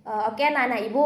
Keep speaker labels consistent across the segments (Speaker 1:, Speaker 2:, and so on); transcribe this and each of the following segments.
Speaker 1: Oke, anak-anak ibu,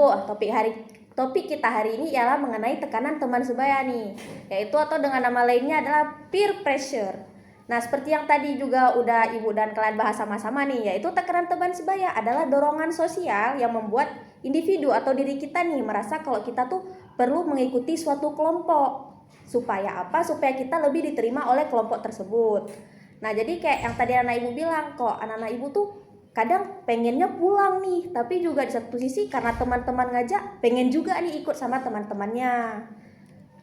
Speaker 1: topik kita hari ini ialah mengenai tekanan teman sebaya nih, yaitu atau dengan nama lainnya adalah peer pressure. Nah, seperti yang tadi juga udah ibu dan kalian bahas sama-sama nih, yaitu tekanan teman sebaya adalah dorongan sosial yang membuat individu atau diri kita nih merasa kalau kita tuh perlu mengikuti suatu kelompok. Supaya apa? Supaya kita lebih diterima oleh kelompok tersebut. Nah, jadi kayak yang tadi anak ibu bilang, kok anak-anak ibu tuh kadang pengennya pulang nih, tapi juga di satu sisi karena teman-teman ngajak pengen juga nih ikut sama teman-temannya.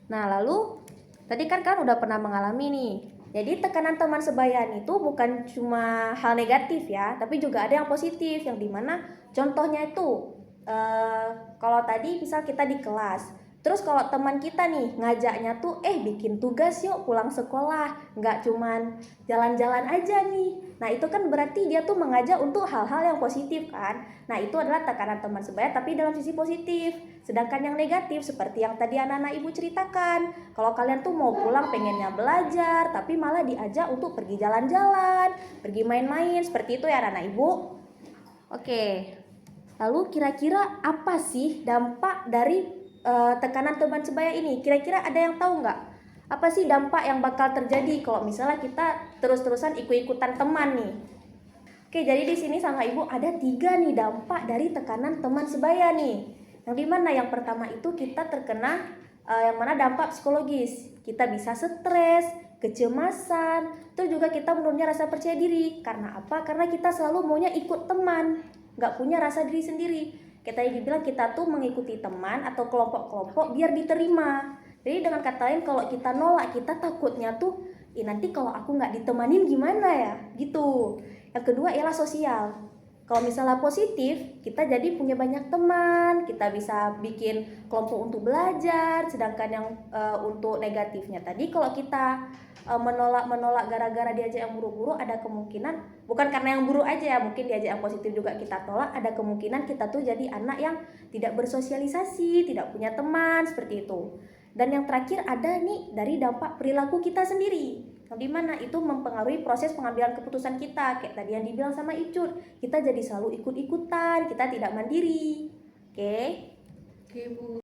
Speaker 1: Nah, lalu tadi kan udah pernah mengalami nih, jadi tekanan teman sebaya itu bukan cuma hal negatif ya, tapi juga ada yang positif, yang dimana contohnya itu kalau tadi misal kita di kelas, terus kalau teman kita nih ngajaknya tuh bikin tugas yuk pulang sekolah, nggak cuman jalan-jalan aja nih. Nah, itu kan berarti dia tuh mengajak untuk hal-hal yang positif kan. Nah, itu adalah tekanan teman sebaya tapi dalam sisi positif. Sedangkan yang negatif seperti yang tadi anak-anak ibu ceritakan, kalau kalian tuh mau pulang pengennya belajar tapi malah diajak untuk pergi jalan-jalan, pergi main-main, seperti itu ya anak-anak ibu. Oke. Lalu kira-kira apa sih dampak dari tekanan teman sebaya ini? Kira-kira ada yang tahu nggak? Apa sih dampak yang bakal terjadi kalau misalnya kita terus-terusan ikut-ikutan teman nih? Oke, jadi di sini sama ibu ada 3 nih dampak dari tekanan teman sebaya nih. Yang dimana yang pertama itu kita terkena yang mana dampak psikologis. Kita bisa stres, kecemasan, terus juga kita menurunnya rasa percaya diri. Karena apa? Karena kita selalu maunya ikut teman, nggak punya rasa diri sendiri. Kita dibilang kita tuh mengikuti teman atau kelompok-kelompok biar diterima. Jadi dengan kata lain kalau kita nolak, kita takutnya tuh nanti kalau aku nggak ditemanin gimana ya gitu. Yang kedua ialah sosial. Kalau misalnya positif, kita jadi punya banyak teman, kita bisa bikin kelompok untuk belajar. Sedangkan yang untuk negatifnya tadi, kalau kita menolak gara-gara diajak yang buruk-buruk, ada kemungkinan bukan karena yang buruk aja ya, mungkin diajak yang positif juga kita tolak, ada kemungkinan kita tuh jadi anak yang tidak bersosialisasi, tidak punya teman, seperti itu. Dan yang terakhir ada nih dari dampak perilaku kita sendiri, yang dimana itu mempengaruhi proses pengambilan keputusan kita. Kayak tadi yang dibilang sama Icut, kita jadi selalu ikut-ikutan, kita tidak mandiri. Oke?
Speaker 2: Oke, Bu.